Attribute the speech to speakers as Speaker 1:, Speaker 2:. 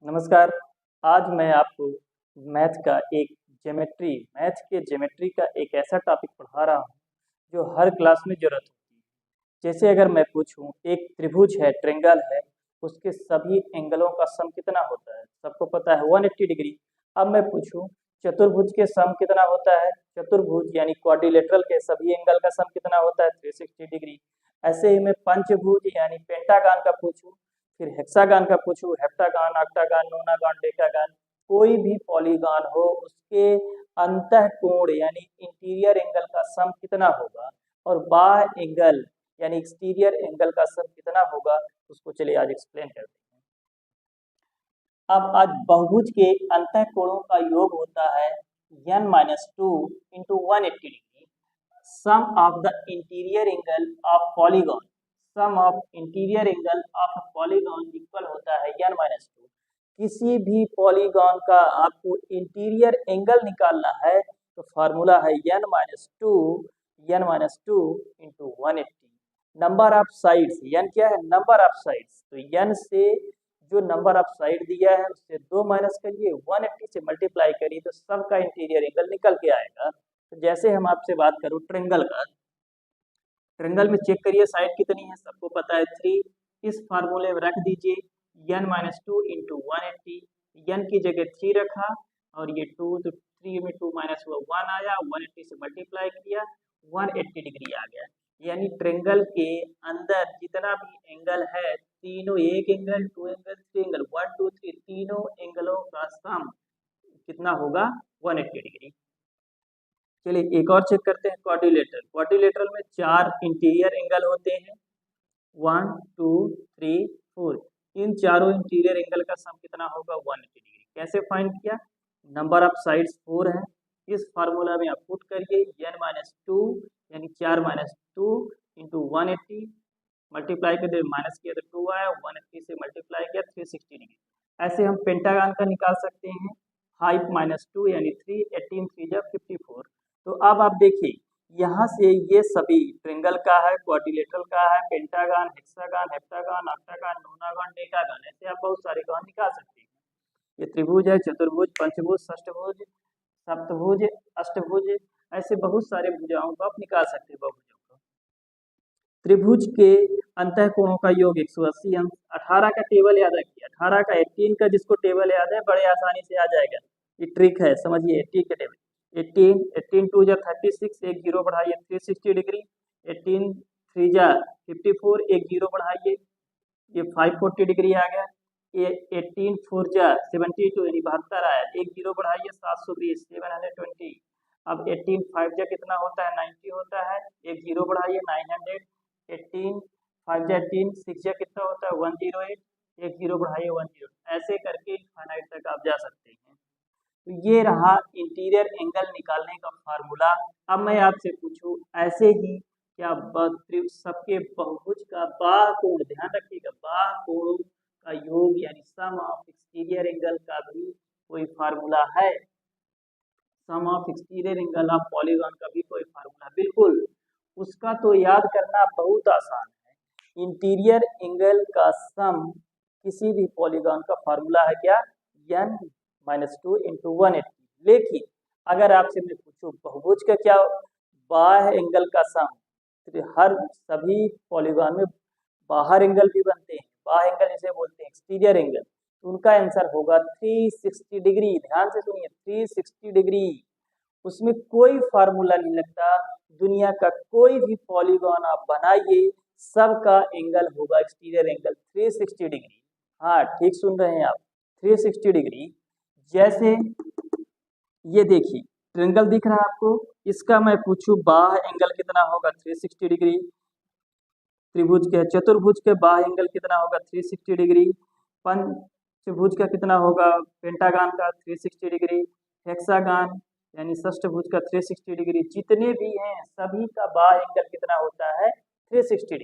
Speaker 1: नमस्कार। आज मैं आपको मैथ के ज्योमेट्री का एक ऐसा टॉपिक पढ़ा रहा हूँ जो हर क्लास में ज़रूरत होती है। जैसे अगर मैं पूछूँ एक त्रिभुज है, ट्रायंगल है, उसके सभी एंगलों का सम कितना होता है? सबको पता है 180 डिग्री। अब मैं पूछूँ चतुर्भुज के सम कितना होता है? चतुर्भुज यानी क्वाड्रिलेटरल के सभी एंगल का सम कितना होता है? 360 डिग्री। ऐसे ही मैं पंचभुज यानी पेंटागन का पूछूँ, फिर हेक्सागन का पूछूं, हेप्टागन, ऑक्टागन, नोनागन, डेकागन, कोई भी पॉलीगन हो उसके अंतः कोण यानी इंटीरियर एंगल का सम कितना होगा और बाह्य एंगल यानी एक्सटीरियर एंगल का सम कितना होगा, उसको चलिए आज एक्सप्लेन करते हैं। अब आज बहुभुज के अंतः कोणों का योग होता है n-2 into 180 degree. Sum of the interior angle of polygon, sum of interior angle of polygon equal होता है n-2। किसी भी पॉलीगन का आपको इंटीरियर एंगल निकालना है तो फार्मूला है n-2 into 180। Number of sides, n क्या है? Number of sides. तो n से जो नंबर ऑफ साइड दिया है उससे 2 माइनस करिए, 180 से मल्टीप्लाई करिए तो सबका इंटीरियर एंगल निकल के आएगा। तो जैसे हम आपसे बात करूं ट्रायंगल का, ट्रायंगल में चेक करिए साइड कितनी है, सबको पता है 3। इस फार्मूले में रख दीजिए n-2 इंटू 180। n की जगह 3 रखा और ये 2, तो 3 में 2 माइनस हुआ 1 आया, 180 से मल्टीप्लाई किया, 180 डिग्री आ गया। यानी ट्रायंगल के अंदर जितना भी एंगल है, तीनों एक एंगल, 2 एंगल, 3 एंगल, 1 2 3 तीनों एंगलों का सम कितना होगा? 180 डिग्री। चलिए एक और चेक करते हैं क्वाड्रिलेटरल। क्वाड्रिलेटरल में 4 इंटीरियर एंगल होते हैं, 1 2 3 4। इन चारों इंटीरियर एंगल का सम कितना होगा? 180 डिग्री। कैसे फाइंड किया? नंबर ऑफ साइड्स 4 है, इस फार्मूला में आप पुट करिए n-2 यानी 4 माइनस 2 इंटू 180, मल्टीप्लाई कर दे, माइनस किया तो 2 आया, 180 से मल्टीप्लाई किया 360 डिग्री। ऐसे हम पेंटागन का निकाल सकते हैं 5 माइनस 2 यानी 3, 18 3 जा 54। तो अब आप देखिए यहाँ से ये सभी ट्रायंगल का है, क्वाड्रिलेटरल का है, pentagon, hexagon, heptagon, octagon, नोनागन, decagon, ऐसे आप बहुत सारे गण निकाल सकते हैं। ये त्रिभुज है, चतुर्भुज, पंचभुज, षष्ठभुज, सप्तभुज, अष्टभुज, ऐसे बहुत सारे भुजाओं को आप निकाल सकते हैं, बहुभुजों को। त्रिभुज के अंतः कोणों का योग 180। हम 18 का टेबल याद रखिए, 18 का 18 का जिसको टेबल याद है बड़े आसानी से आ जाएगा। ये ट्रिक है, समझिए। 80 के टेबल 18, 18 2 जा 36, एक जीरो बढ़ाइए 360 डिग्री, 18 3 जा 54, एक जीरो बढ़ाइए ये 540 डिग्री आ गया। ये 18 4 जा 72 यानी 72 आया, एक जीरो बढ़ाइए 720 720। अब 18 5 जा कितना होता है? 90 होता है, एक जीरो बढ़ाइए 900। 18 5 जा 18, 6 जा कितना होता है? 108, एक जीरो बढ़ाइए 10। ऐसे करके इनफाइनाइट तक आप जा सकते हैं। तो ये रहा इंटीरियर एंगल निकालने का फार्मूला। अब मैं आपसे पूछूं ऐसे ही क्या सबके बहुभुज का बाह्य कोण, ध्यान रखिएगा, बाह्य कोणों का योग यानी सम ऑफ एक्सटीरियर एंगल का भी कोई फार्मूला है? Sum of exterior angle of polygon का भी कोई फार्मूला? बिल्कुल, उसका तो याद करना बहुत आसान है। इंटीरियर एंगल का सम किसी भी पॉलीगन का फार्मूला है क्या? n-2 into 180। लेकिन अगर आपसे मैं पूछूं बहुभुज का क्या बाह्य एंगल का सम, तो हर सभी पॉलीगन में बाहर एंगल भी बनते हैं, बाह्य एंगल जिसे बोलते हैं एक्सटीरियर एंगल, तो उनका आंसर होगा 360 डिग्री। ध्यान से सुनिए, 360 डिग्री। उसमें कोई फार्मूला नहीं लगता, दुनिया का कोई भी पॉलीगन आप बनाइए सबका एंगल होगा एक्सटीरियर एंगल 360 डिग्री। हाँ, ठीक सुन रहे हैं आप, 360 डिग्री। जैसे ये देखिए ट्रायंगल दिख रहा है आपको, इसका मैं पूछूं बाह्य एंगल कितना होगा? 360 डिग्री। त्रिभुज के चतुर्भुज के बाह्य एंगल कितना होगा? 360 डिग्री। पंचभुज का कितना होगा? पेंटागन का 360 डिग्री। हेक्सागन यानी षष्ठभुज का 360 डिग्री। जितने भी हैं सभी का बाह्य एंगल कितना होता है? 360 डिग्री।